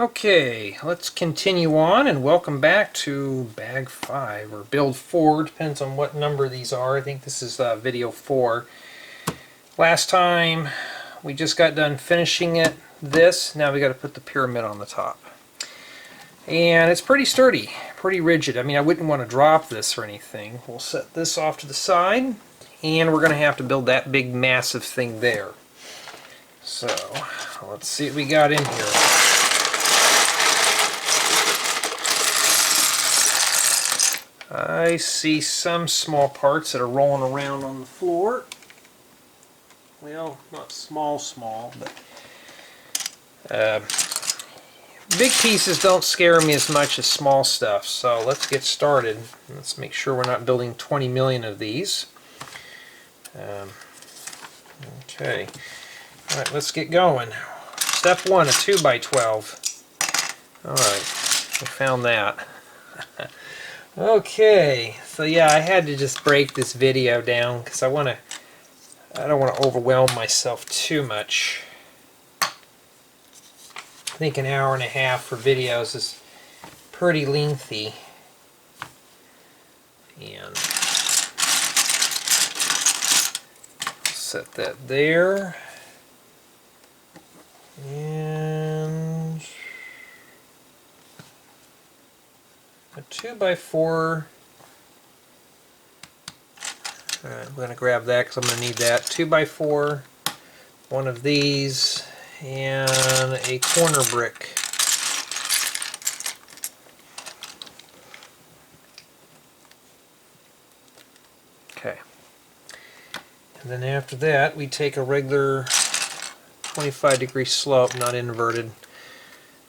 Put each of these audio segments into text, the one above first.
Okay, let's continue on and welcome back to Bag 5 or Build 4, depends on what number these are. I think this is video 4. Last time we just got done finishing now we got to put the pyramid on the top. And it's pretty sturdy, pretty rigid. I mean, I wouldn't want to drop this or anything. We'll set this off to the side and we're going to have to build that big massive thing there. So, let's see what we got in here. I see some small parts that are rolling around on the floor. Well, not small, but big pieces don't scare me as much as small stuff. So let's get started. Let's make sure we're not building 20 million of these. Okay. All right, let's get going. Step 1, a 2x12. All right, I found that. Okay, so yeah, I had to just break this video down because I don't want to overwhelm myself too much. I think an hour and a half for videos is pretty lengthy. And set that there. And a 2x4. Alright, I'm going to grab that because I'm going to need that. 2x4, one of these, and a corner brick. Okay. And then after that, we take a regular 25-degree slope, not inverted,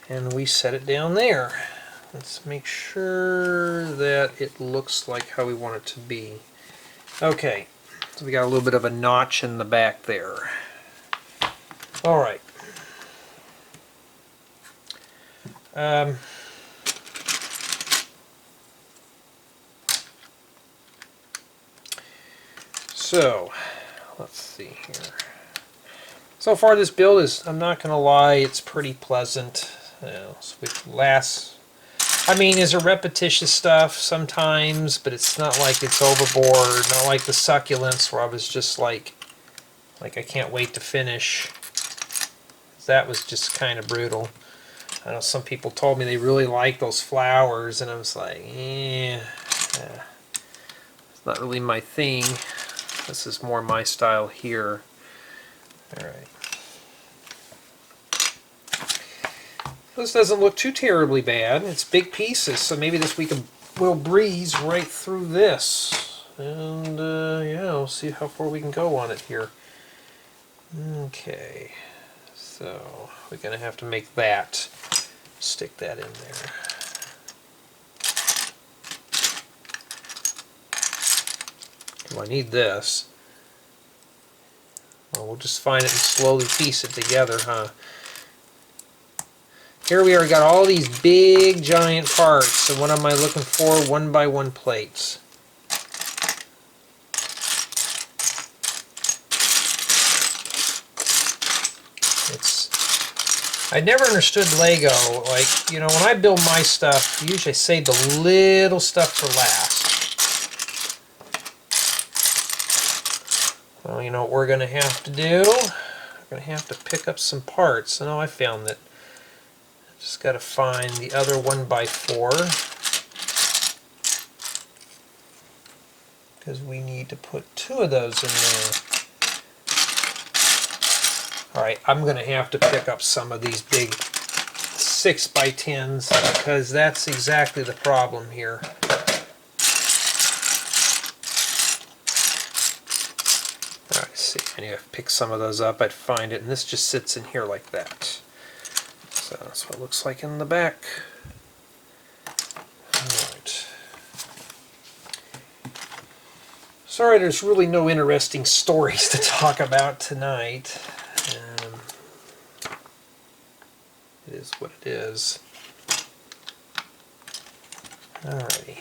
and we set it down there. Let's make sure that it looks like how we want it to be. Okay, so we got a little bit of a notch in the back there. Alright. So, let's see here. So far this build is, I'm not going to lie, it's pretty pleasant. I mean, there's a repetitious stuff sometimes, but it's not like it's overboard, not like the succulents where I was just like I can't wait to finish. That was just kind of brutal. I know some people told me they really like those flowers, and I was like, it's not really my thing. This is more my style here. Alright. This doesn't look too terribly bad. It's big pieces, so maybe we'll breeze right through this. And yeah, we'll see how far we can go on it here. Okay, so we're going to have to make that. Stick that in there. Well, I need this. Well, we'll just find it and slowly piece it together, huh? Here we are, got all these big giant parts. So what am I looking for? 1x1 plates. I never understood Lego. Like, you know, when I build my stuff, usually I save the little stuff for last. Well, you know what we're going to have to do? We're going to have to pick up some parts. Oh, I found that. Just got to find the other 1x4 because we need to put 2 of those in there. Alright, I'm going to have to pick up some of these big 6x10s because that's exactly the problem here. Alright, see, I need to pick some of those up. I'd find it, and this just sits in here like that. So that's what it looks like in the back. Alright. Sorry, there's really no interesting stories to talk about tonight. It is what it is. Alrighty.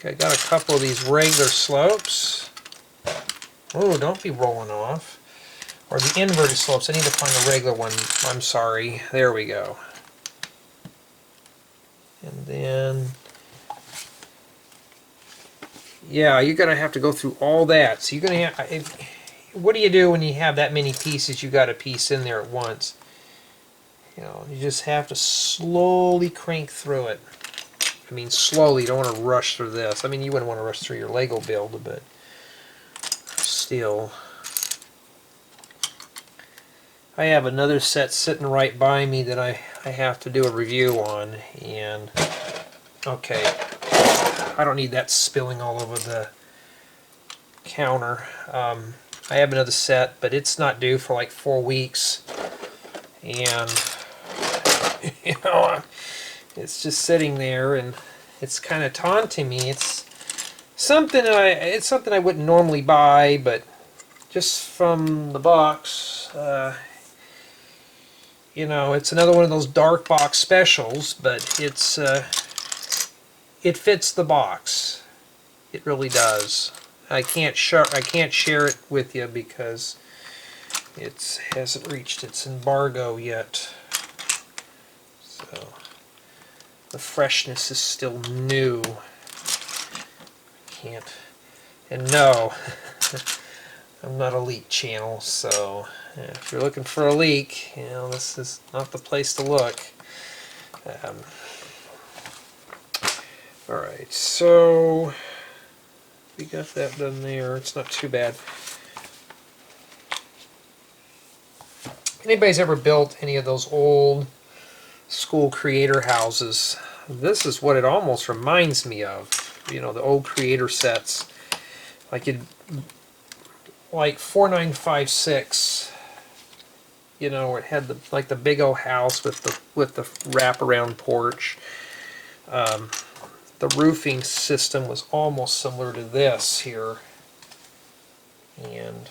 Okay, I got a couple of these regular slopes. Oh, don't be rolling off. or the inverted slopes. I need to find a regular one. I'm sorry. There we go. And then, yeah, you're going to have to go through all that. So you're going to have, what do you do when you have that many pieces you got to piece in there at once? You know, you just have to slowly crank through it. I mean, slowly. You don't want to rush through this. I mean, you wouldn't want to rush through your Lego build, but still. I have another set sitting right by me that I have to do a review on, and okay, I don't need that spilling all over the counter. I have another set, but it's not due for like 4 weeks, and you know, it's just sitting there, and it's kind of taunting me. It's something I wouldn't normally buy, but just from the box, you know, it's another one of those dark box specials, but it's it fits the box. It really does. I can't share it with you because it hasn't reached its embargo yet. So the freshness is still new. Can't. And no, I'm not a leak channel, so if you're looking for a leak, you know, this is not the place to look. Alright, so we got that done there. It's not too bad. Anybody's ever built any of those old school creator houses? This is what it almost reminds me of. You know, the old creator sets. Like 4956. You know, where it had the big old house with the wraparound porch. The roofing system was almost similar to this here, and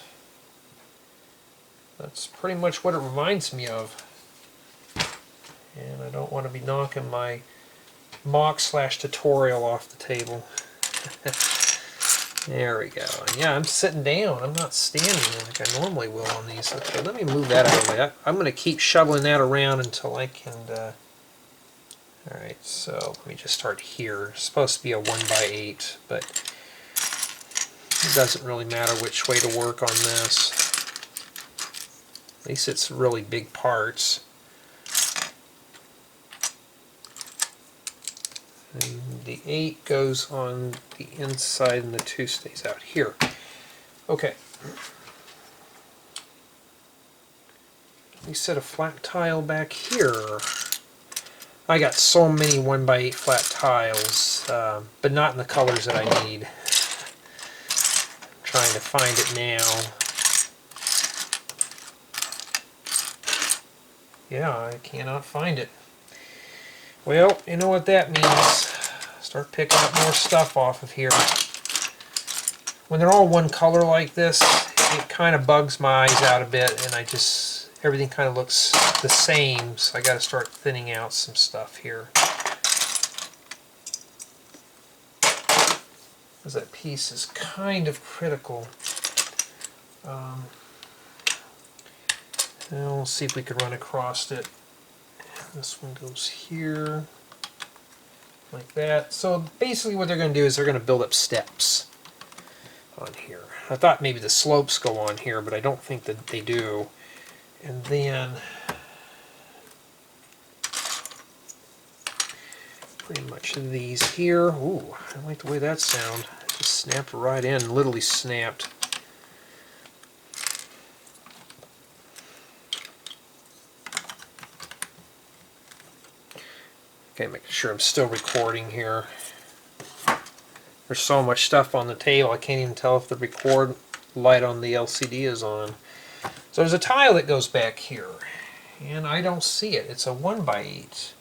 that's pretty much what it reminds me of. And I don't want to be knocking my mock/tutorial off the table. There we go. And yeah, I'm sitting down. I'm not standing like I normally will on these. Okay, let me move that out of the way. I'm going to keep shoveling that around until I can... Alright, so let me just start here. It's supposed to be a 1x8, but it doesn't really matter which way to work on this. At least it's really big parts. And the 8 goes on the inside and the 2 stays out here. Okay. Let me set a flat tile back here. I got so many 1x8 flat tiles, but not in the colors that I need. I'm trying to find it now. Yeah, I cannot find it. Well, you know what that means. Start picking up more stuff off of here. When they're all one color like this, it kind of bugs my eyes out a bit, and everything kind of looks the same, so I got to start thinning out some stuff here. Because that piece is kind of critical. Now we'll see if we can run across it. This one goes here, like that. So basically what they're going to do is they're going to build up steps on here. I thought maybe the slopes go on here, but I don't think that they do. And then pretty much these here. Ooh, I like the way that sound. It just snapped right in, literally snapped. Okay, making sure I'm still recording here. There's so much stuff on the table, I can't even tell if the record light on the LCD is on. So there's a tile that goes back here, and I don't see it. It's a 1x8.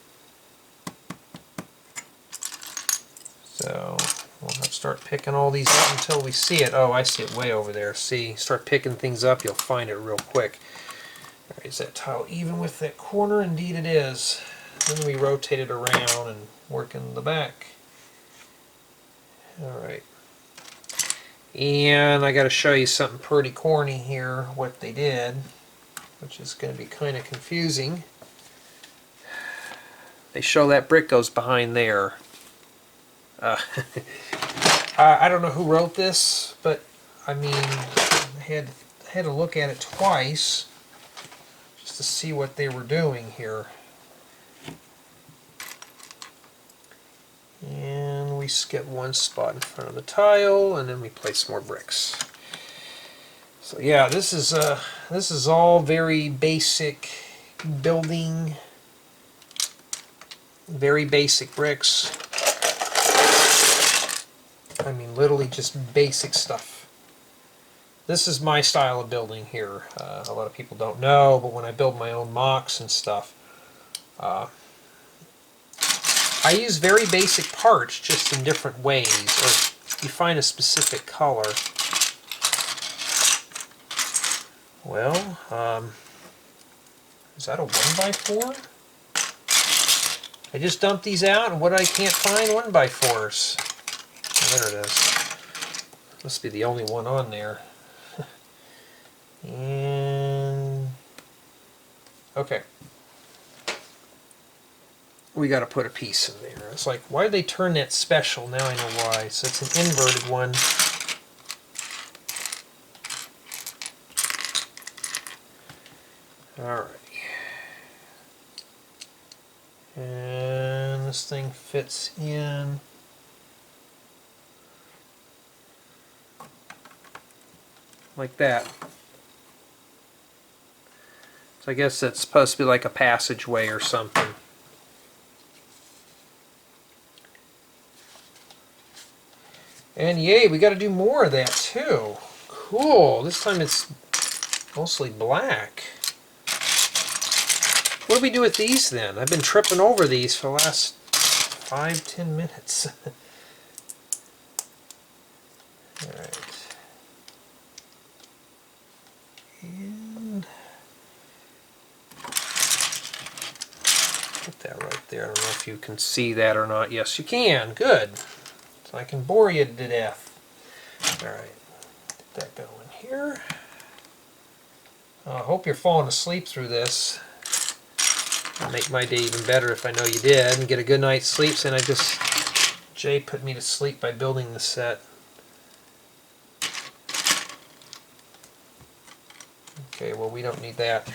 So we'll have to start picking all these up until we see it. Oh, I see it way over there. See, start picking things up, you'll find it real quick. All right, is that tile even with that corner? Indeed it is. Then we rotate it around and work in the back. All right. And I got to show you something pretty corny here, what they did, which is going to be kind of confusing. They show that brick goes behind there. I don't know who wrote this, but I mean, I had to look at it twice just to see what they were doing here. And we skip one spot in front of the tile, and then we place more bricks. So yeah, this is all very basic building, very basic bricks. I mean, literally just basic stuff. This is my style of building here. A lot of people don't know, but when I build my own mocks and stuff, I use very basic parts, just in different ways, or you find a specific color. Well, is that a 1x4? I just dumped these out, and what I can't find 1x4s. Oh, there it is. Must be the only one on there. And okay. We got to put a piece in there. It's like, why did they turn that special? Now I know why. So it's an inverted one. Alright. And this thing fits in. Like that. So I guess that's supposed to be like a passageway or something. And yay, we got to do more of that too. Cool. This time it's mostly black. What do we do with these then? I've been tripping over these for the last 5-10 minutes. Alright. And put that right there. I don't know if you can see that or not. Yes, you can. Good. So I can bore you to death. Alright. Get that going here. I hope you're falling asleep through this. It'll make my day even better if I know you did and get a good night's sleep. And Jay put me to sleep by building the set. Okay, well, we don't need that.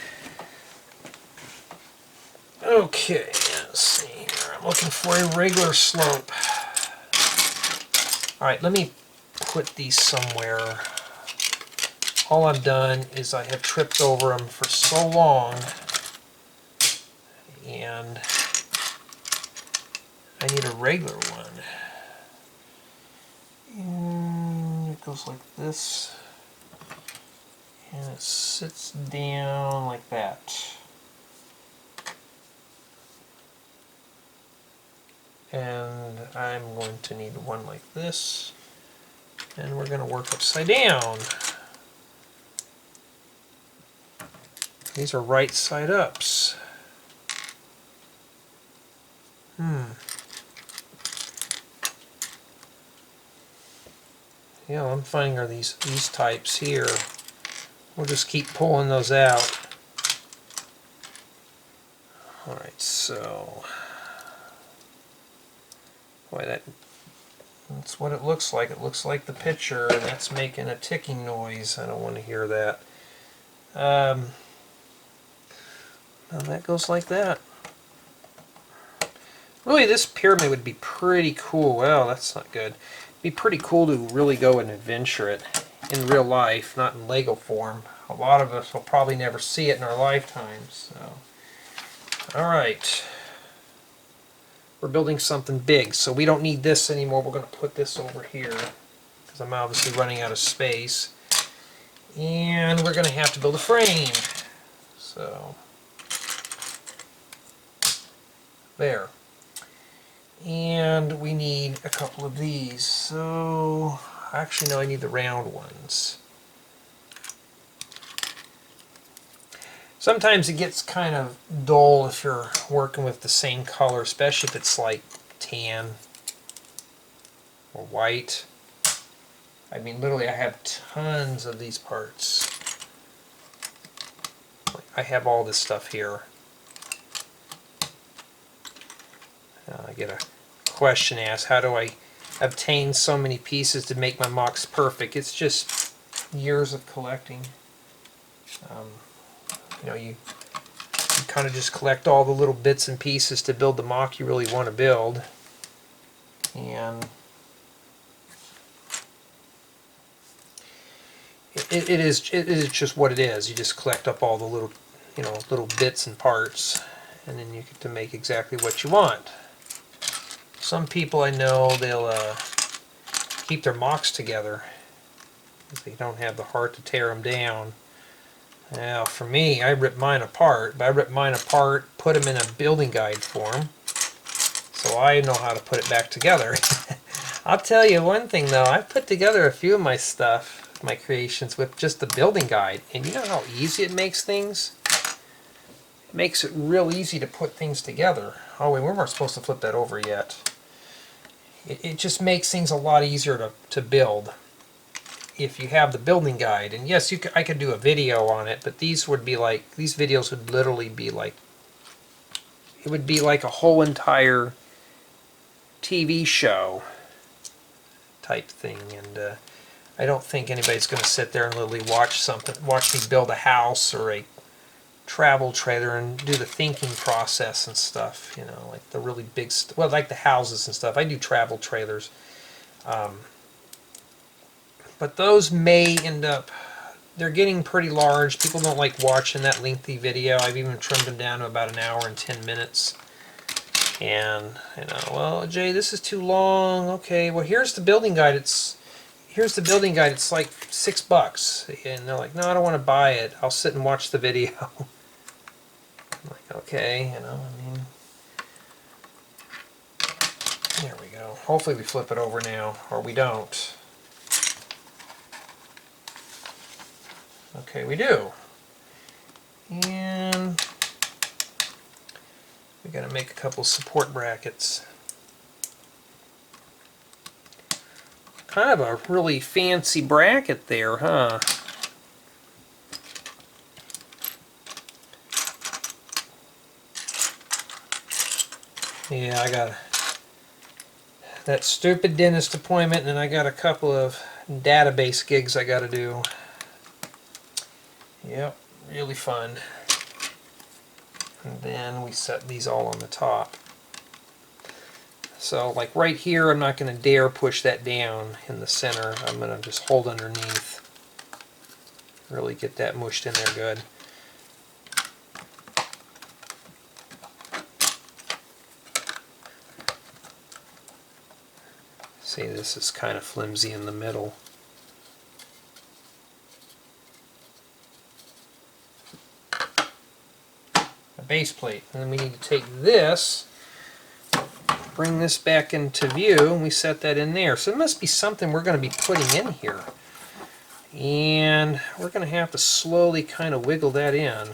Okay, let's see here. I'm looking for a regular slope. Alright, let me put these somewhere. All I've done is I have tripped over them for so long, and I need a regular one. And it goes like this, and it sits down like that. And I'm going to need one like this, and we're going to work upside down. These are right side ups. Yeah, I'm finding are these types here. We'll just keep pulling those out. Alright, so boy, that's what it looks like. It looks like the picture, and that's making a ticking noise. I don't want to hear that. Now that goes like that. Really, this pyramid would be pretty cool. Well, that's not good. It'd be pretty cool to really go and adventure it in real life, not in Lego form. A lot of us will probably never see it in our lifetimes. So, alright. We're building something big, so we don't need this anymore. We're going to put this over here, because I'm obviously running out of space. And we're going to have to build a frame. So, there. And we need a couple of these. So, actually no, I need the round ones. Sometimes it gets kind of dull if you're working with the same color, especially if it's like tan or white. I mean, literally, I have tons of these parts. I have all this stuff here. I get a question asked, how do I obtain so many pieces to make my MOCs perfect? It's just years of collecting. You know, you kind of just collect all the little bits and pieces to build the MOC you really want to build. And it is just what it is. You just collect up all the little, you know, little bits and parts, and then you get to make exactly what you want. Some people I know, they'll keep their MOCs together because they don't have the heart to tear them down. Now, for me, I rip mine apart, but I rip mine apart, put them in a building guide form, so I know how to put it back together. I'll tell you one thing though, I've put together a few of my stuff, my creations, with just the building guide, and you know how easy it makes things? It makes it real easy to put things together. Oh wait, we weren't supposed to flip that over yet. It just makes things a lot easier to build if you have the building guide. And yes, I could do a video on it, but these videos would literally be like, it would be like a whole entire TV show type thing. And I don't think anybody's going to sit there and literally watch me build a house or a travel trailer and do the thinking process and stuff, you know, like the really big well, like the houses and stuff. I do travel trailers, but those may end up, they're getting pretty large. People don't like watching that lengthy video. I've even trimmed them down to about an hour and 10 minutes. And, you know, well, Jay, this is too long. Okay, well, here's the building guide. Here's the building guide. It's like $6. And they're like, no, I don't want to buy it. I'll sit and watch the video. I'm like, okay, you know, I mean, there we go. Hopefully we flip it over now, or we don't. Okay, we do. And we got to make a couple support brackets. Kind of a really fancy bracket there, huh? Yeah, I got that stupid dentist appointment, and I got a couple of database gigs I got to do. Yep, really fun. And then we set these all on the top. So like right here, I'm not going to dare push that down in the center. I'm going to just hold underneath. Really get that mushed in there good. See, this is kind of flimsy in the middle. A base plate. And then we need to take this, bring this back into view, and we set that in there. So it must be something we're going to be putting in here. And we're going to have to slowly kind of wiggle that in.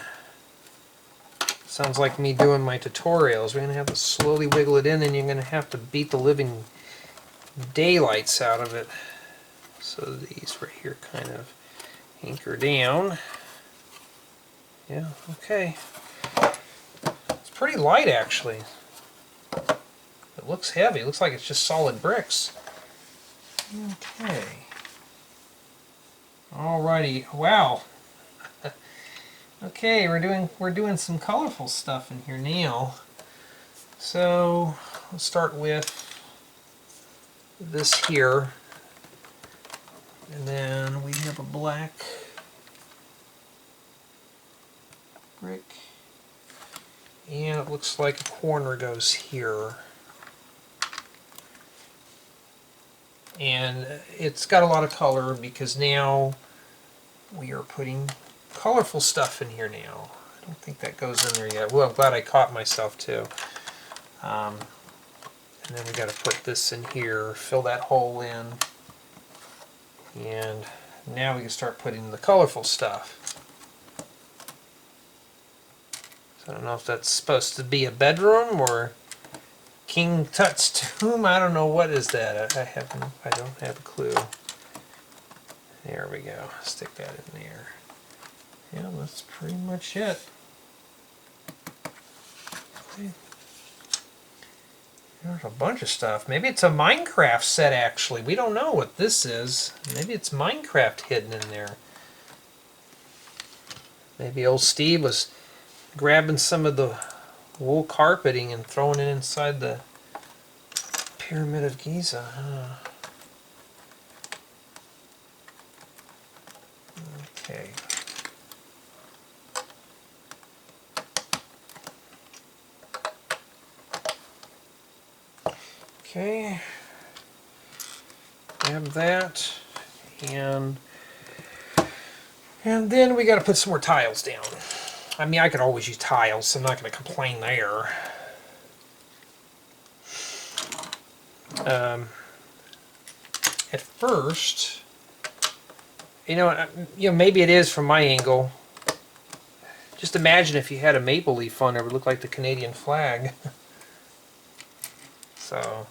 Sounds like me doing my tutorials. We're going to have to slowly wiggle it in, and you're going to have to beat the living daylights out of it. So these right here kind of anchor down. Yeah, okay. It's pretty light actually. It looks heavy. It looks like it's just solid bricks. Okay. Alrighty. Wow. Okay, we're doing some colorful stuff in here now. So let's start with this here, and then we have a black brick, and it looks like a corner goes here, and it's got a lot of color because now we are putting colorful stuff in here now. I don't think that goes in there yet. Well, I'm glad I caught myself too. And then we got to put this in here, fill that hole in, and now we can start putting the colorful stuff. So I don't know if that's supposed to be a bedroom or King Tut's tomb. I don't know what is that. I don't have a clue. There we go. Stick that in there. Yeah, that's pretty much it. Okay. There's a bunch of stuff. Maybe it's a Minecraft set, actually. We don't know what this is. Maybe it's Minecraft hidden in there. Maybe old Steve was grabbing some of the wool carpeting and throwing it inside the Pyramid of Giza. Okay. Okay. Grab that. And then we got to put some more tiles down. I mean, I could always use tiles, so I'm not going to complain there. At first, maybe it is from my angle. Just imagine if you had a maple leaf on there, it would look like the Canadian flag. So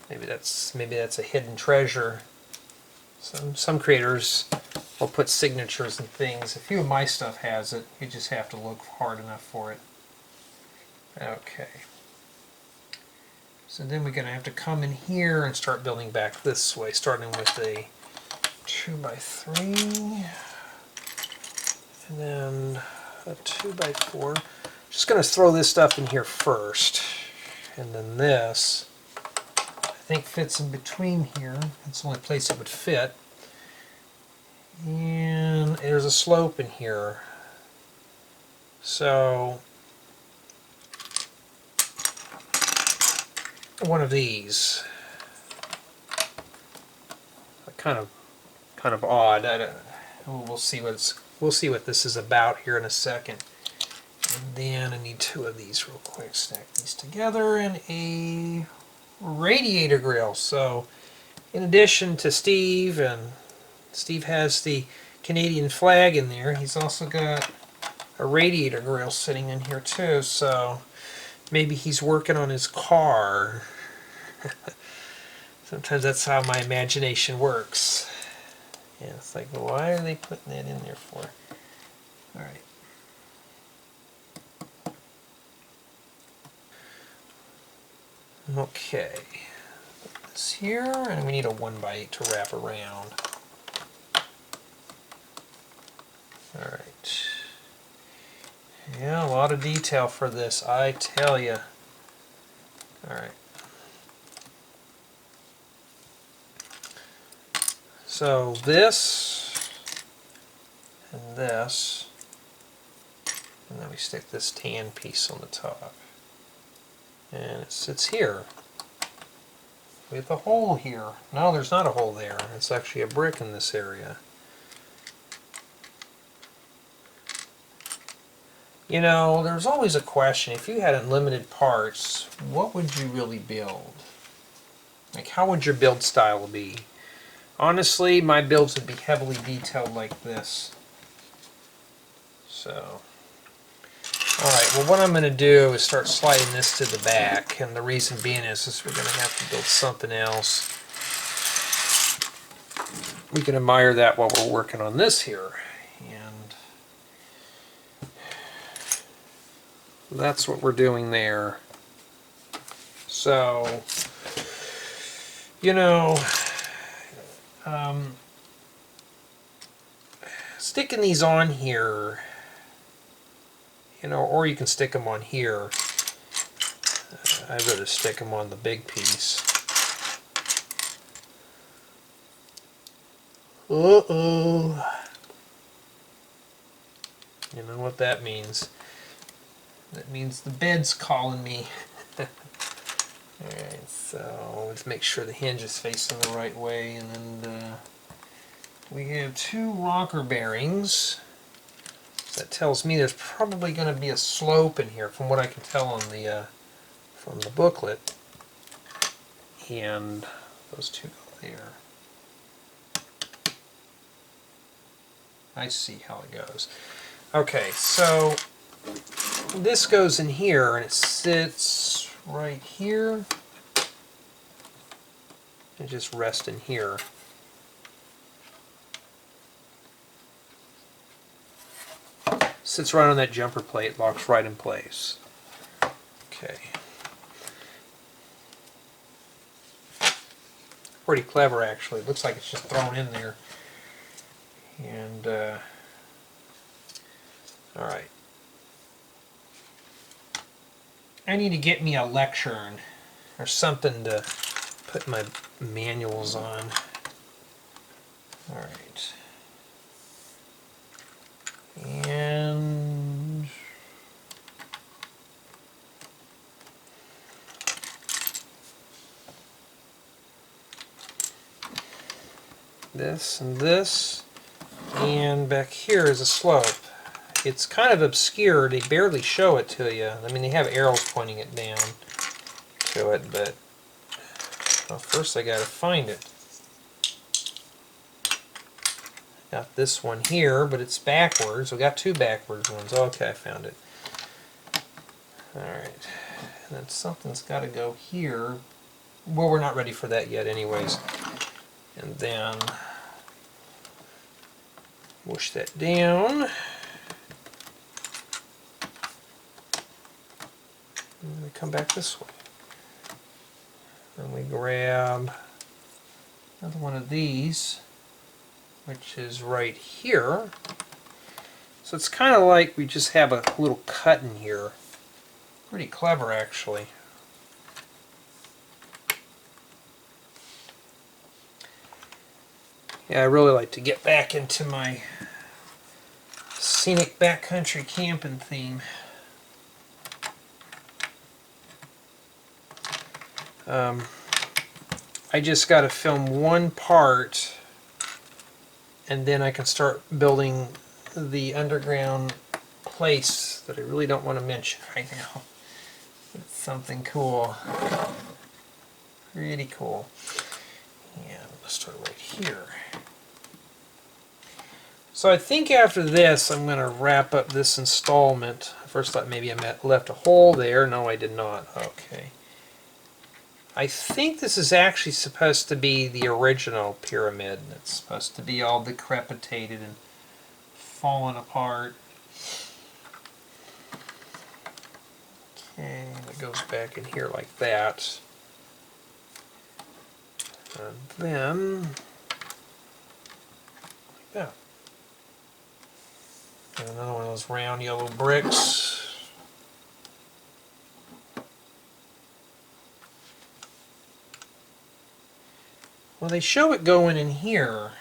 maybe that's a hidden treasure. Some creators will put signatures and things. A few of my stuff has it. You just have to look hard enough for it. Okay. So then we're going to have to come in here and start building back this way, starting with a 2x3, and then a 2x4. Just going to throw this stuff in here first, and then this, I think, fits in between here. It's the only place it would fit. And there's a slope in here. So one of these, kind of odd. We'll see what this is about here in a second. And then I need two of these real quick. Stack these together, and a radiator grill. So in addition to Steve, and Steve has the Canadian flag in there, he's also got a radiator grill sitting in here too. So maybe he's working on his car. Sometimes that's how my imagination works. Yeah, it's like, why are they putting that in there for? Alright. Okay. Put this here, and we need a 1x8 to wrap around. Alright. Yeah, a lot of detail for this, I tell you. Alright. So this, and this, and then we stick this tan piece on the top. And it sits here with a hole here. No, there's not a hole there. It's actually a brick in this area. There's always a question. If you had unlimited parts, what would you really build? Like, how would your build style be? Honestly, my builds would be heavily detailed like this. So, alright, well, what I'm going to do is start sliding this to the back, and the reason being is we're going to have to build something else. We can admire that while we're working on this here. And that's what we're doing there. So, sticking these on here, or you can stick them on here. I'd rather stick them on the big piece. Uh-oh. You know what that means? That means the bed's calling me. Alright, so let's make sure the hinge is facing the right way, and then we have two rocker bearings. That tells me there's probably going to be a slope in here, from what I can tell on the from the booklet. And those two go there. I see how it goes. Okay, so this goes in here, and it sits right here. And just rest in here. Sits right on that jumper plate, locks right in place. Okay. Pretty clever, actually. It looks like it's just thrown in there. And, alright. I need to get me a lectern or something to put my manuals on. Alright. And this and this, and back here is a slope. It's kind of obscure, they barely show it to you. I mean, they have arrows pointing it down to it, but well, first I gotta find it. Got this one here, but it's backwards. We got two backwards ones. Okay, I found it. Alright, and then something's got to go here. Well, we're not ready for that yet anyways. And then push that down. And we come back this way. Then we grab another one of these, which is right here. So it's kind of like we just have a little cut in here. Pretty clever, actually. Yeah, I really like to get back into my scenic backcountry camping theme. I just got to film one part and then I can start building the underground place that I really don't want to mention right now. It's something cool. Pretty cool. And let's start right here. So I think after this I'm going to wrap up this installment. I first thought maybe I left a hole there. No, I did not. Okay. I think this is actually supposed to be the original pyramid. It's supposed to be all decrepitated and fallen apart. Okay, and it goes back in here like that. And then, like that. And another one of those round yellow bricks. Well, they show it going in here,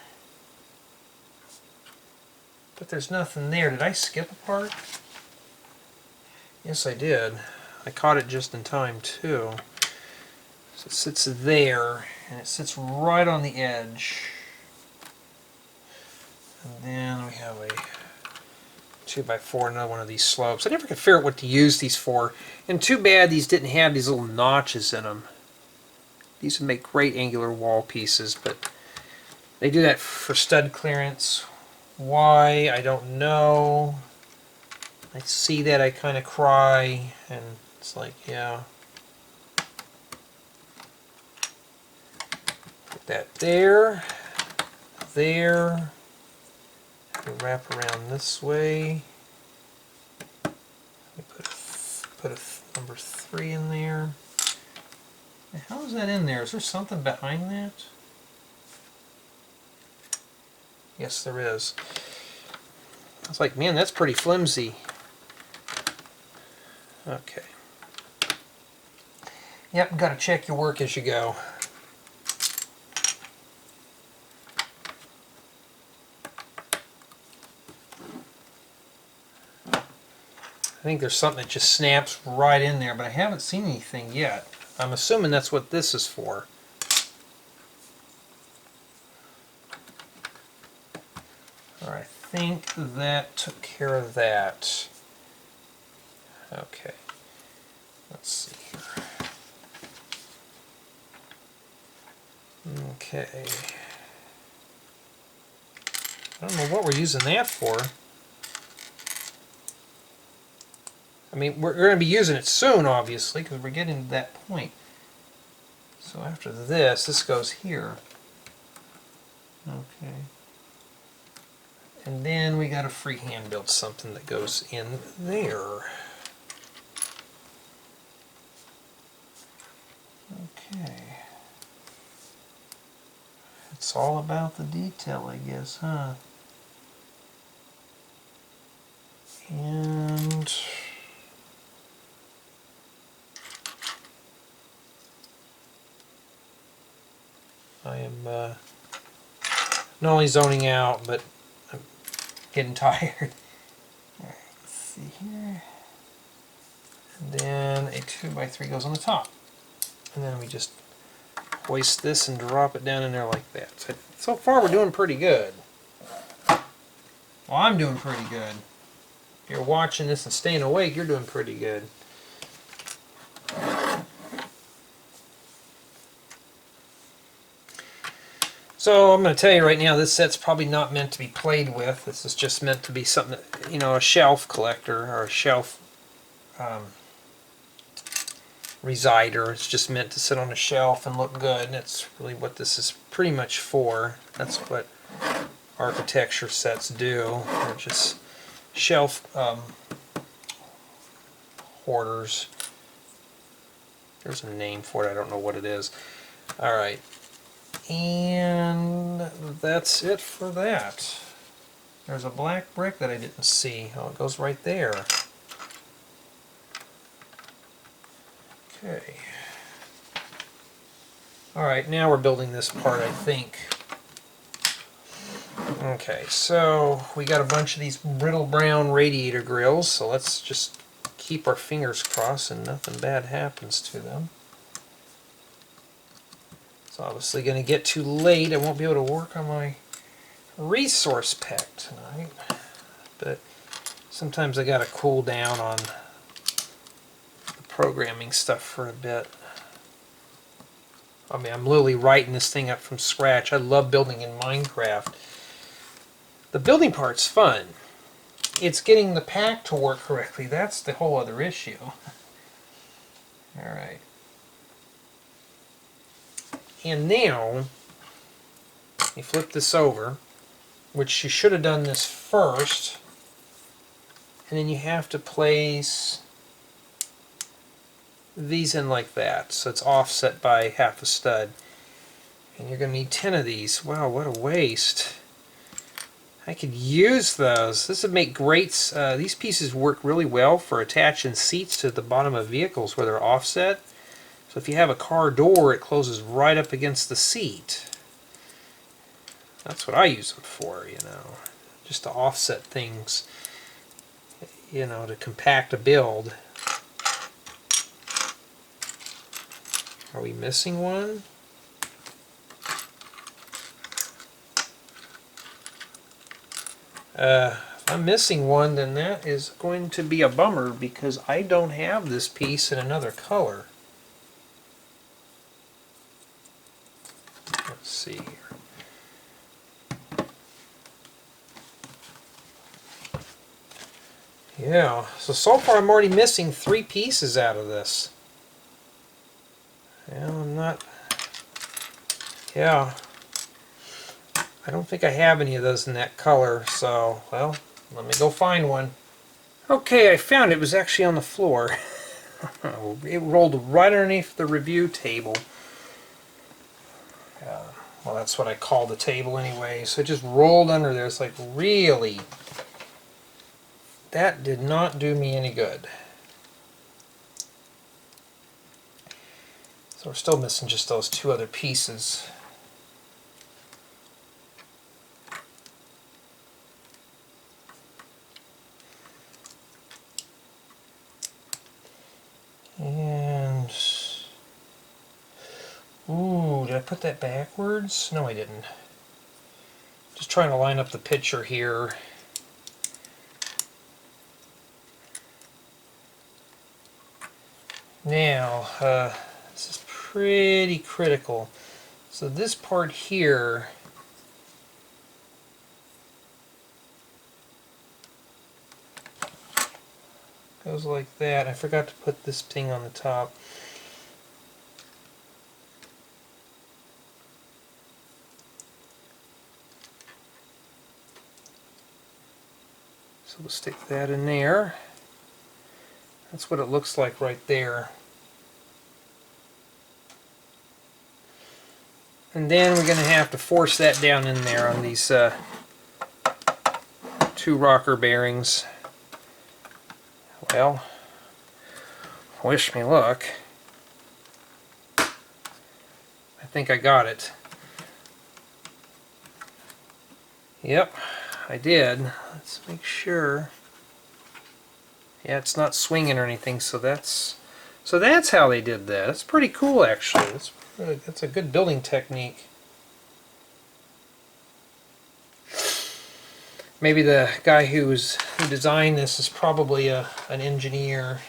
but there's nothing there. Did I skip a part? Yes, I did. I caught it just in time, too. So it sits there, and it sits right on the edge. And then we have a 2x4, another one of these slopes. I never could figure out what to use these for, and too bad these didn't have these little notches in them. These would make great angular wall pieces, but they do that for stud clearance. Why? I don't know. I see that, I kind of cry, and it's like, yeah. Put that there, there. We wrap around this way. We put a number 3 in there. How is that in there? Is there something behind that? Yes, there is. I was like, man, that's pretty flimsy. Okay. Yep, got to check your work as you go. I think there's something that just snaps right in there, but I haven't seen anything yet. I'm assuming that's what this is for. Alright, I think that took care of that. Okay. Let's see here. Okay. I don't know what we're using that for. I mean, we're going to be using it soon, obviously, because we're getting to that point. So after this goes here. Okay. And then we got to freehand build something that goes in there. Okay. It's all about the detail, I guess, huh? And I am not only zoning out, but I'm getting tired. Alright, let's see here. And then a 2x3 goes on the top. And then we just hoist this and drop it down in there like that. So far we're doing pretty good. Well, I'm doing pretty good. If you're watching this and staying awake, you're doing pretty good. So I'm going to tell you right now, this set's probably not meant to be played with. This is just meant to be something that, you know, a shelf collector or a shelf resider. It's just meant to sit on a shelf and look good, and that's really what this is pretty much for. That's what architecture sets do. They're just shelf hoarders. There's a name for it, I don't know what it is. Alright, and that's it for that. There's a black brick that I didn't see. Oh, it goes right there. Okay. Alright, now we're building this part, I think. Okay, so we got a bunch of these brittle brown radiator grills, so let's just keep our fingers crossed and nothing bad happens to them. It's obviously going to get too late. I won't be able to work on my resource pack tonight, but sometimes I got to cool down on the programming stuff for a bit. I mean, I'm literally writing this thing up from scratch. I love building in Minecraft. The building part's fun. It's getting the pack to work correctly. That's the whole other issue. Alright. And now, you flip this over, which you should have done this first, and then you have to place these in like that, so it's offset by half a stud. And you're going to need 10 of these. Wow, what a waste. I could use those. This would make great, these pieces work really well for attaching seats to the bottom of vehicles where they're offset. So if you have a car door, it closes right up against the seat. That's what I use them for, you know, just to offset things, you know, to compact a build. Are we missing one? If I'm missing one, then that is going to be a bummer because I don't have this piece in another color. Let's see here. Yeah, so far I'm already missing 3 pieces out of this. Well, I'm not... Yeah. I don't think I have any of those in that color, so, well, let me go find one. Okay, I found it. It was actually on the floor. It rolled right underneath the review table. Well, that's what I call the table anyway. So it just rolled under there. It's like, really? That did not do me any good. So we're still missing just those 2 other pieces. And... Ooh, did I put that backwards? No, I didn't. Just trying to line up the picture here. Now, this is pretty critical. So this part here goes like that. I forgot to put this thing on the top. we'll stick that in there. That's what it looks like right there. And then we're going to have to force that down in there on these two rocker bearings. Well, wish me luck. I think I got it. Yep, I did. Let's make sure. Yeah, it's not swinging or anything, so that's how they did that. That's pretty cool, actually. That's a good building technique. Maybe the guy who designed this is probably an engineer.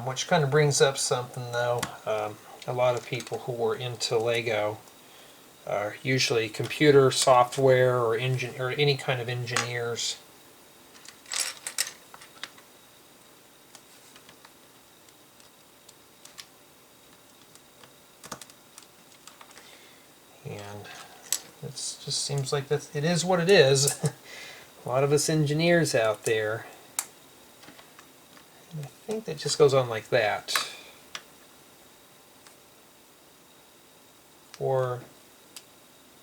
Which kind of brings up something, though. A lot of people who are into Lego are usually computer software or any kind of engineers. And it just seems like it is what it is. A lot of us engineers out there. And I think that just goes on like that. Or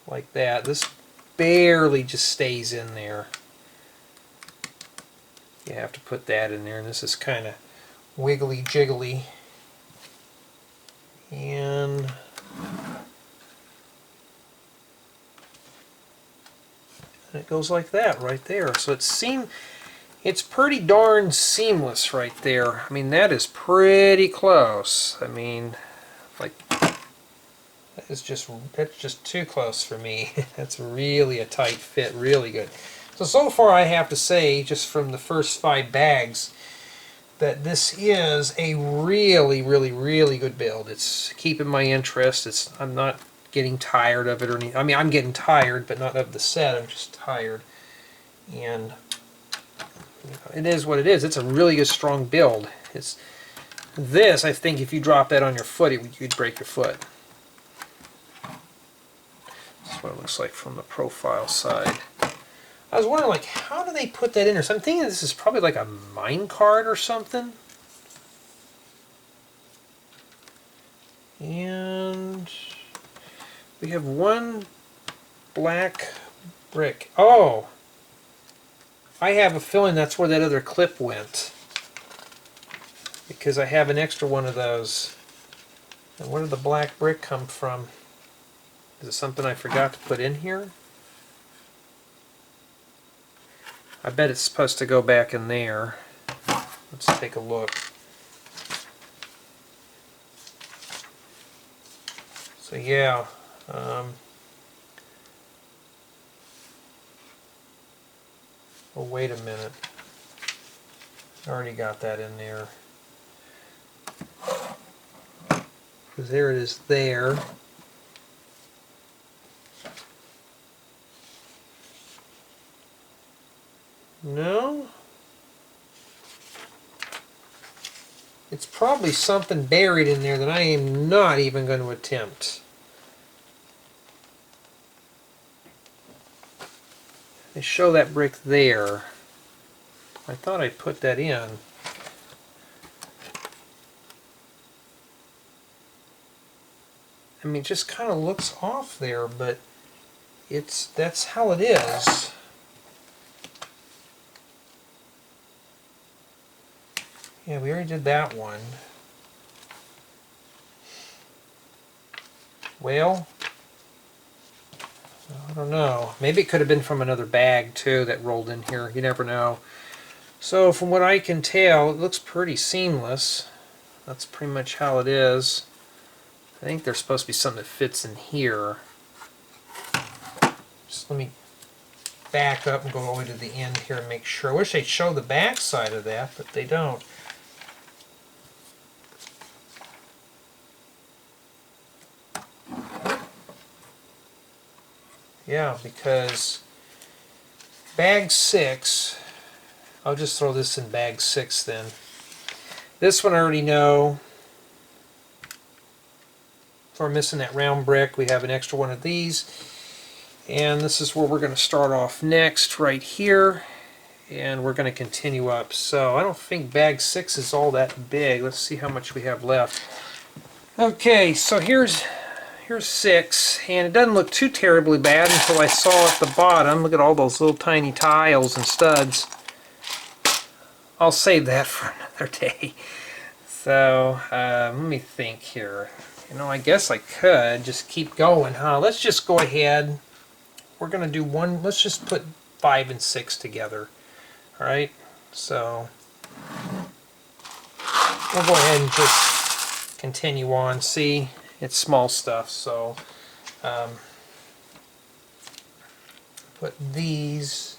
like that. This barely just stays in there. You have to put that in there, and this is kind of wiggly jiggly. And it goes like that right there. So it's pretty darn seamless right there. I mean, that is pretty close. I mean, like, that's just too close for me. That's really a tight fit, really good. So far I have to say, just from the first 5 bags, that this is a really, really, really good build. It's keeping my interest. I'm not getting tired of it or anything. I mean, I'm getting tired, but not of the set. I'm just tired. And it is what it is. It's a really good, strong build. This, I think, if you drop that on your foot, you'd break your foot. That's what it looks like from the profile side. I was wondering, like, how do they put that in there? So I'm thinking this is probably like a mine cart or something. And we have one black brick. Oh! I have a feeling that's where that other clip went. Because I have an extra one of those. And where did the black brick come from? Is it something I forgot to put in here? I bet it's supposed to go back in there. Let's take a look. So yeah, oh, wait a minute. I already got that in there. Because there it is there. No? It's probably something buried in there that I am not even going to attempt. They show that brick there. I thought I put that in. I mean, it just kind of looks off there, but that's how it is. Yeah, we already did that one. Well, I don't know. Maybe it could have been from another bag too that rolled in here. You never know. So from what I can tell, it looks pretty seamless. That's pretty much how it is. I think there's supposed to be something that fits in here. Just let me back up and go all the way to the end here and make sure. I wish they'd show the back side of that, but they don't. Yeah, because bag 6, I'll just throw this in bag 6 then. This one I already know. So we're missing that round brick. We have an extra one of these. And this is where we're going to start off next, right here. And we're going to continue up. So I don't think bag 6 is all that big. Let's see how much we have left. Okay, so here's 6, and it doesn't look too terribly bad until I saw at the bottom. Look at all those little tiny tiles and studs. I'll save that for another day. So let me think here. You know, I guess I could just keep going, huh? Let's just go ahead. We're going to do one. Let's just put 5 and 6 together. All right, so we'll go ahead and just continue on. See, it's small stuff, so put these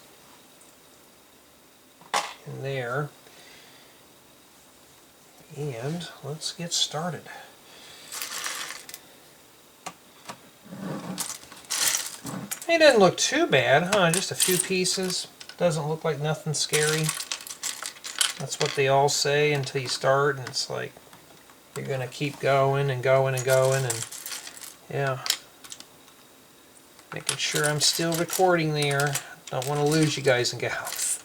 in there, and let's get started. It doesn't look too bad, huh? Just a few pieces. Doesn't look like nothing scary. That's what they all say until you start, and it's like you're going to keep going and going and going, and yeah. Making sure I'm still recording there. Don't want to lose you guys and gals.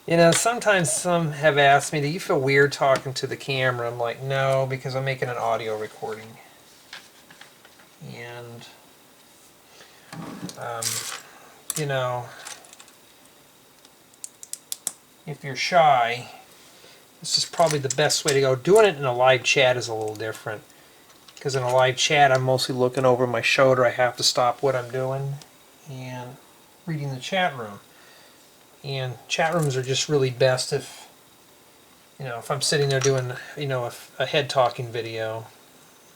You know, sometimes some have asked me, do you feel weird talking to the camera? I'm like, no, because I'm making an audio recording. And, you know, if you're shy, this is probably the best way to go. Doing it in a live chat is a little different, because in a live chat I'm mostly looking over my shoulder. I have to stop what I'm doing and reading the chat room. And chat rooms are just really best if, you know, if I'm sitting there doing, you know, a head talking video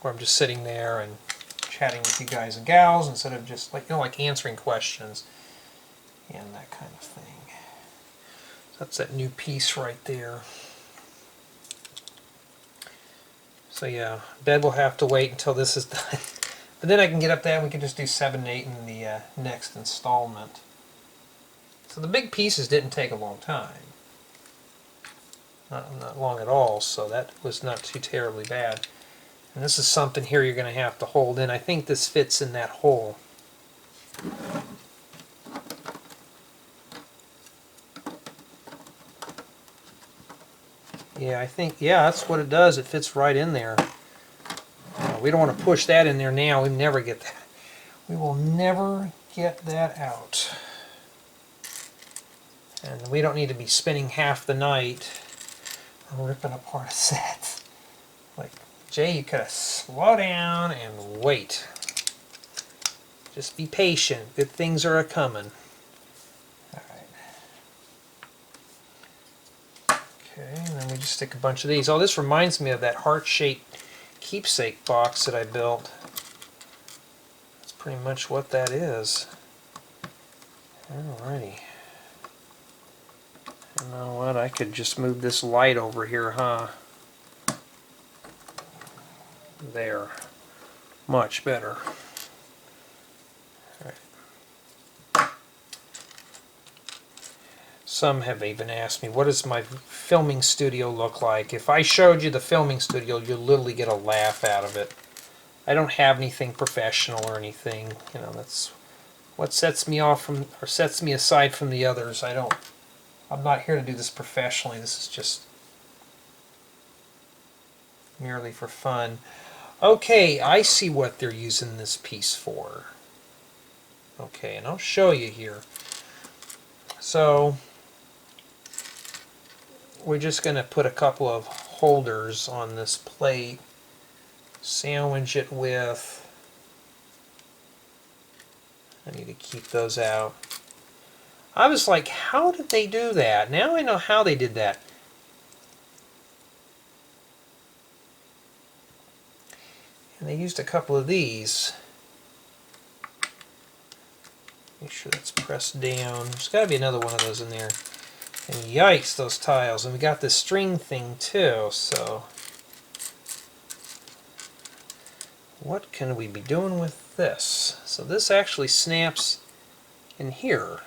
where I'm just sitting there and chatting with you guys and gals instead of just like, you know, like answering questions and that kind of thing. That's that new piece right there. So yeah, bed will have to wait until this is done. But then I can get up there and we can just do 7 and 8 in the next installment. So the big pieces didn't take a long time. Not long at all, so that was not too terribly bad. And this is something here you're going to have to hold in. I think this fits in that hole. Yeah, I think, yeah, that's what it does. It fits right in there. We don't want to push that in there now. We never get that. We will never get that out. And we don't need to be spending half the night ripping apart a set. Like, Jay, you gotta slow down and wait. Just be patient. Good things are a-coming. Okay, and then we just stick a bunch of these. Oh, this reminds me of that heart-shaped keepsake box that I built. That's pretty much what that is. Alrighty. You know what, I could just move this light over here, huh? There. Much better. Some have even asked me, what does my filming studio look like? If I showed you the filming studio, you'd literally get a laugh out of it. I don't have anything professional or anything. You know, that's what sets me off from, or sets me aside from the others. I'm not here to do this professionally. This is just merely for fun. Okay, I see what they're using this piece for. Okay, and I'll show you here. So we're just going to put a couple of holders on this plate, sandwich it with, I need to keep those out. I was like, how did they do that? Now I know how they did that. And they used a couple of these. Make sure that's pressed down. There's got to be another one of those in there. And yikes, those tiles. And we got this string thing too, so what can we be doing with this? So this actually snaps in here.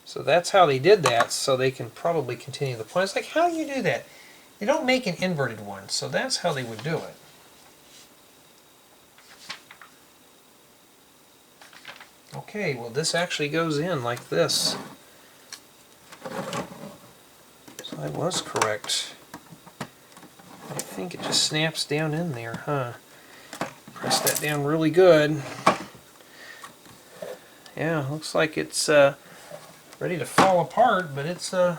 So that's how they did that, so they can probably continue the point. It's like, how do you do that? They don't make an inverted one, so that's how they would do it. Okay, well this actually goes in like this. So I was correct. I think it just snaps down in there, huh? Press that down really good. Yeah, looks like it's ready to fall apart, but it's in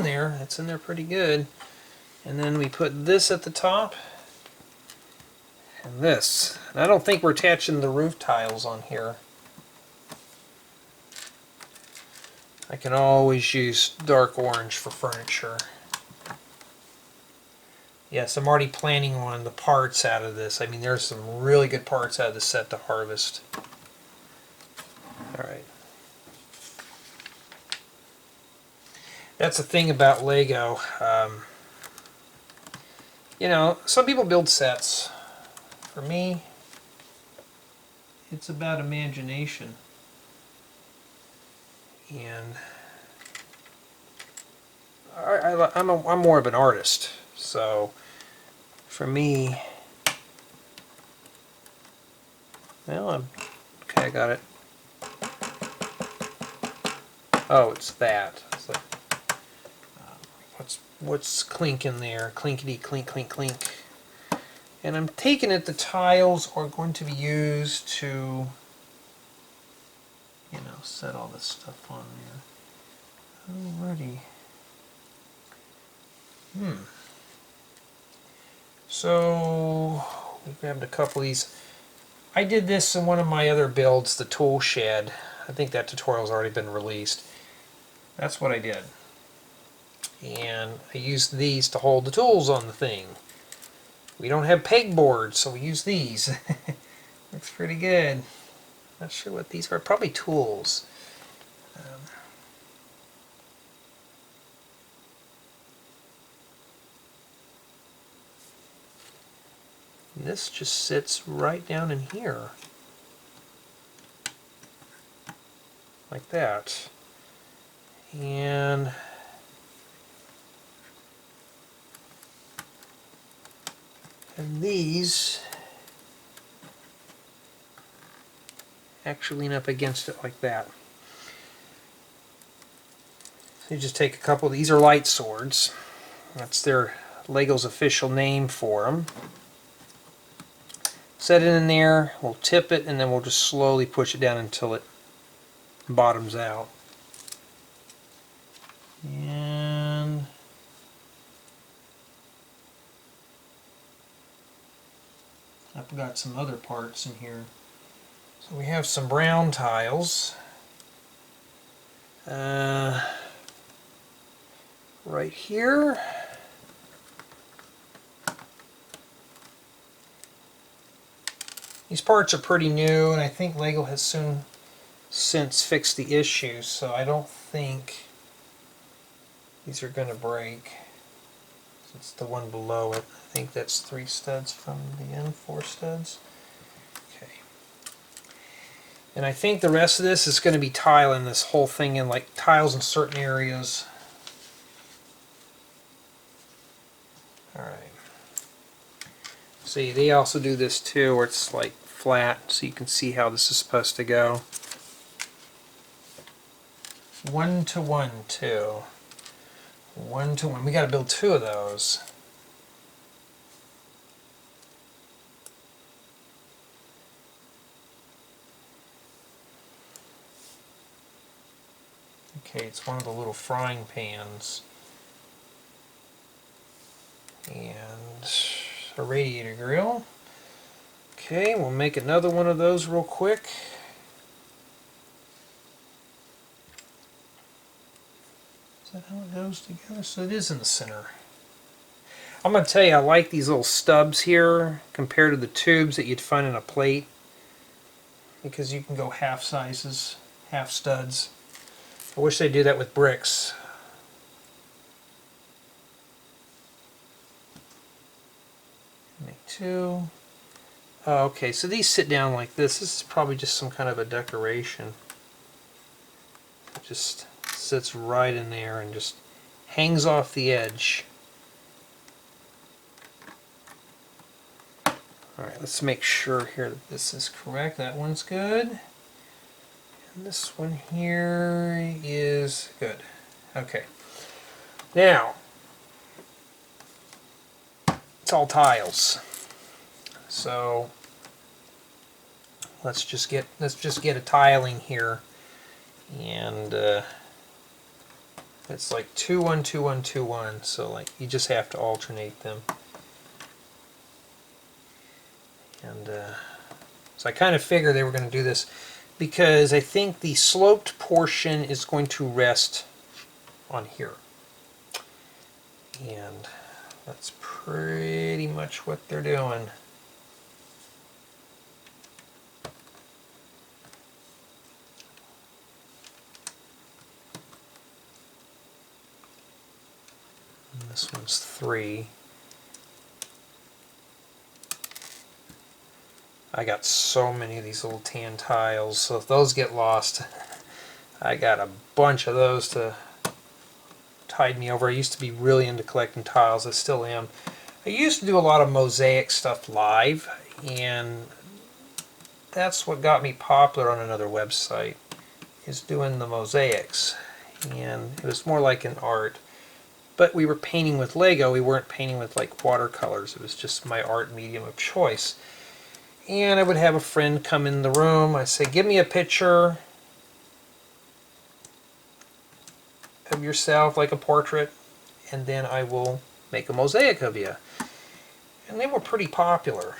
there. It's in there pretty good. And then we put this at the top. And this. And I don't think we're attaching the roof tiles on here. I can always use dark orange for furniture. Yes, I'm already planning on the parts out of this. I mean, there's some really good parts out of this set to harvest. Alright. That's the thing about Lego. You know, some people build sets. For me, it's about imagination. And I'm more of an artist. So, for me, well, okay, I got it. Oh, it's that. It's like, what's clinking there? Clinkety clink clink clink. And I'm taking it the tiles are going to be used to, you know, set all this stuff on there. Alrighty. So we grabbed a couple of these. I did this in one of my other builds, the tool shed. I think that tutorial's already been released. That's what I did. And I used these to hold the tools on the thing. We don't have pegboards, so we use these. Looks pretty good. Not sure what these are. Probably tools. This just sits right down in here. Like that. And these actually lean up against it like that. So you just take a couple. These are light swords. That's their Lego's official name for them. Set it in there. We'll tip it, and then we'll just slowly push it down until it bottoms out. And I've got some other parts in here. So we have some brown tiles. Right here. These parts are pretty new, and I think Lego has since fixed the issue, so I don't think these are going to break. It's the one below it. I think that's 3 studs from the end, 4 studs. Okay. And I think the rest of this is going to be tiling this whole thing in, like tiles in certain areas. Alright. See, they also do this too, where it's like flat, so you can see how this is supposed to go. 1 to 1, 2. 1 to 1. We got to build 2 of those. Okay, it's one of the little frying pans. And a radiator grill. Okay, we'll make another one of those real quick. Is that how it goes together? So it is in the center. I'm going to tell you, I like these little stubs here compared to the tubes that you'd find in a plate, because you can go half sizes, half studs. I wish they'd do that with bricks. Make 2. Oh, okay, so these sit down like this. This is probably just some kind of a decoration. It just sits right in there and just hangs off the edge. Alright, let's make sure here that this is correct. That one's good. And this one here is good. Okay. Now, it's all tiles. So let's just get a tiling here, and it's like 2 1 2 1 2 1. So like you just have to alternate them. And so I kind of figured they were going to do this because I think the sloped portion is going to rest on here. And that's pretty much what they're doing. And this one's 3. I got so many of these little tan tiles, so if those get lost, I got a bunch of those to tide me over. I used to be really into collecting tiles. I still am. I used to do a lot of mosaic stuff live, and that's what got me popular on another website, is doing the mosaics. And it was more like an art. But we were painting with Lego. We weren't painting with like watercolors. It was just my art medium of choice. And I would have a friend come in the room. I say, give me a picture of yourself, like a portrait, and then I will make a mosaic of you. And they were pretty popular.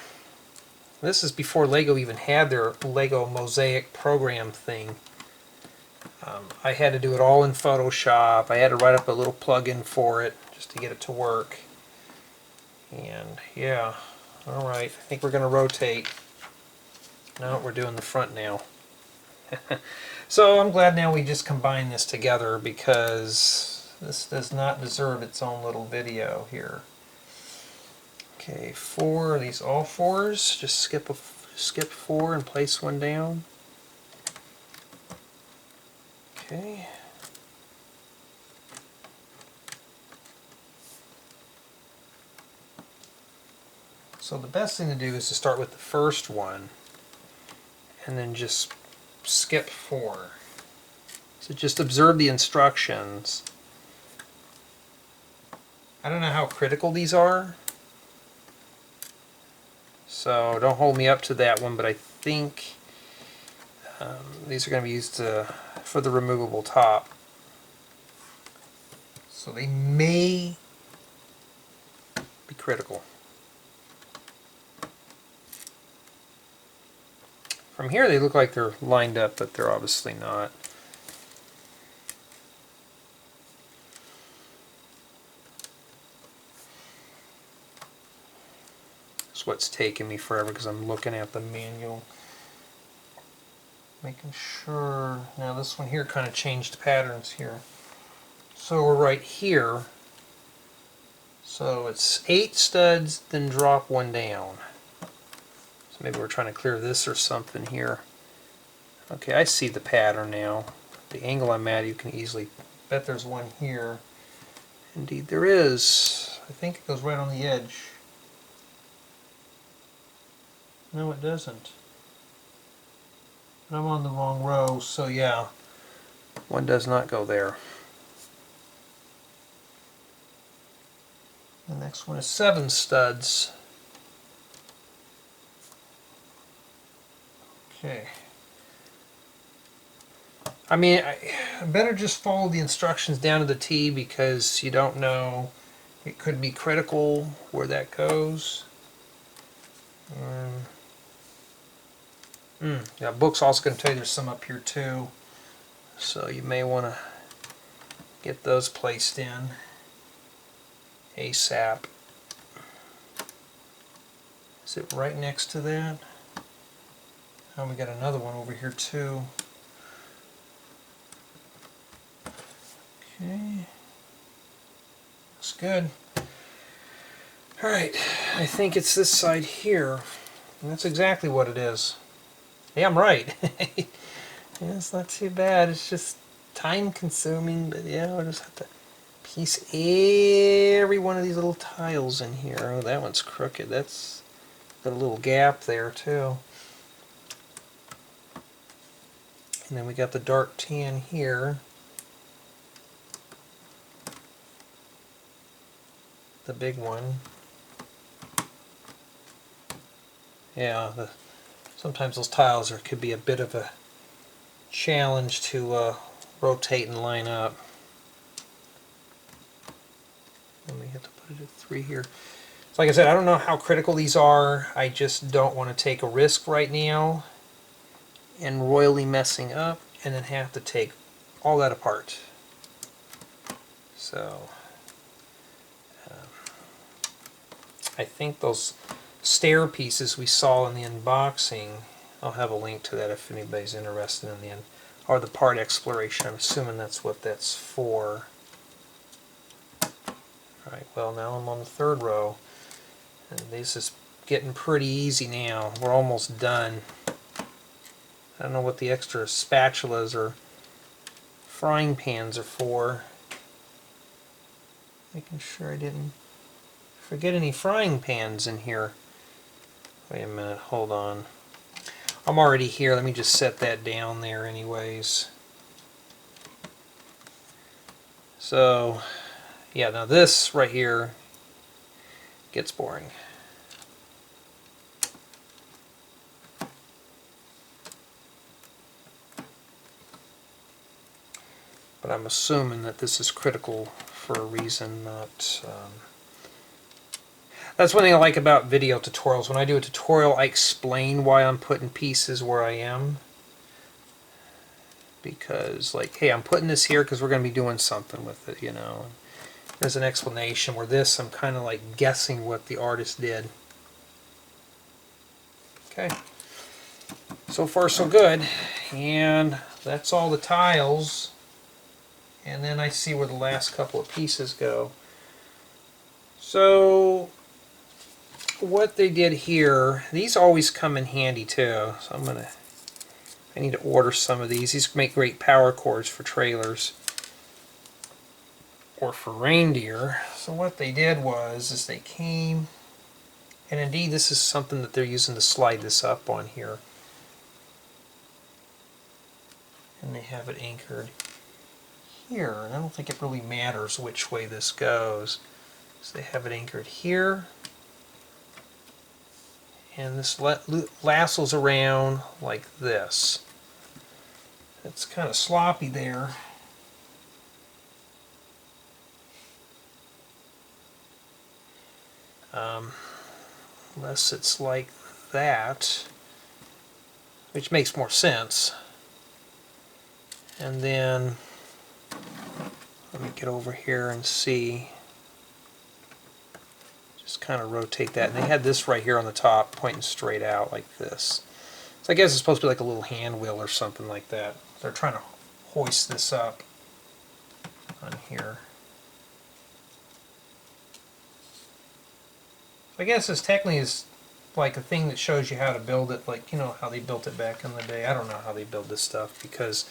This is before Lego even had their Lego mosaic program thing. I had to do it all in Photoshop. I had to write up a little plug-in for it just to get it to work. And yeah, alright, I think we're going to rotate. No, we're doing the front now. So I'm glad now we just combine this together, because this does not deserve its own little video here. Okay, 4, are these all 4s? Just skip 4 and place one down. Okay. So the best thing to do is to start with the first one and then just skip 4. So just observe the instructions. I don't know how critical these are, so don't hold me up to that one, but I think these are going to be used for the removable top. So they may be critical. From here they look like they're lined up, but they're obviously not. That's what's taking me forever, because I'm looking at the manual. Making sure. Now this one here kind of changed patterns here. So we're right here. So it's 8 studs, then drop 1 down. So maybe we're trying to clear this or something here. Okay, I see the pattern now. The angle I'm at, you can easily bet there's one here. Indeed there is. I think it goes right on the edge. No, it doesn't. But I'm on the wrong row, so yeah, one does not go there. The next one is 7 studs. Okay. I mean, I better just follow the instructions down to the T, because you don't know. It could be critical where that goes. Yeah, book's also going to tell you there's some up here too. So you may want to get those placed in ASAP. Is it right next to that? Oh, we got another one over here too. Okay. Looks good. Alright, I think it's this side here. And that's exactly what it is. Yeah, I'm right. Yeah, it's not too bad. It's just time consuming, but yeah, I'll just have to Piece every one of these little tiles in here. Oh, that one's crooked. That's got a little gap there too. And then we got the dark tan here. The big one. Yeah, sometimes those tiles could be a bit of a challenge to rotate and line up. And we have to put it at 3 here. So like I said, I don't know how critical these are. I just don't want to take a risk right now and royally messing up and then have to take all that apart. So I think those stair pieces we saw in the unboxing, I'll have a link to that if anybody's interested in the end, or the part exploration. I'm assuming that's what that's for. Alright, well now I'm on the 3rd row, and this is getting pretty easy now. We're almost done. I don't know what the extra spatulas or frying pans are for. Making sure I didn't forget any frying pans in here. Wait a minute, hold on. I'm already here, let me just set that down there anyways. So, yeah, now this right here gets boring. But I'm assuming that this is critical for a reason, not... That's one thing I like about video tutorials. When I do a tutorial, I explain why I'm putting pieces where I am. Because, like, hey, I'm putting this here because we're going to be doing something with it, you know. There's an explanation, where this, I'm kind of like guessing what the artist did. Okay. So far, so good. And that's all the tiles. And then I see where the last couple of pieces go. So what they did here, these always come in handy too. So I need to order some of these. These make great power cords for trailers or for reindeer. So what they did is they came, and indeed this is something that they're using to slide this up on here. And they have it anchored here, and I don't think it really matters which way this goes. So they have it anchored here, and this lassos around like this. It's kind of sloppy there. Unless it's like that, which makes more sense. And then let me get over here and see. Just kind of rotate that. And they had this right here on the top pointing straight out like this. So I guess it's supposed to be like a little hand wheel or something like that. They're trying to hoist this up on here. I guess this technically is like a thing that shows you how to build it, like, you know, how they built it back in the day. I don't know how they build this stuff because,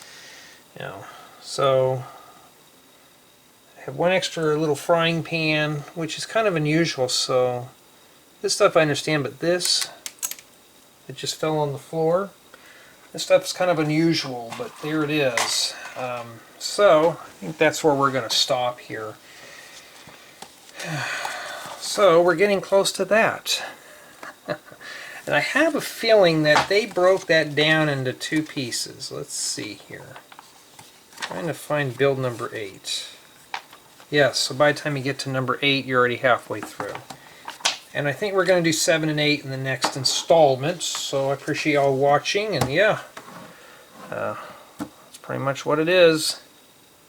you know, so I have one extra little frying pan, which is kind of unusual. So this stuff I understand, but this, it just fell on the floor. This stuff is kind of unusual, but there it is. So I think that's where we're going to stop here. So we're getting close to that. And I have a feeling that they broke that down into 2 pieces. Let's see here. Trying to find build number 8. Yes, so by the time you get to number 8, you're already halfway through. And I think we're going to do 7 and 8 in the next installment. So I appreciate y'all watching, and yeah, that's pretty much what it is.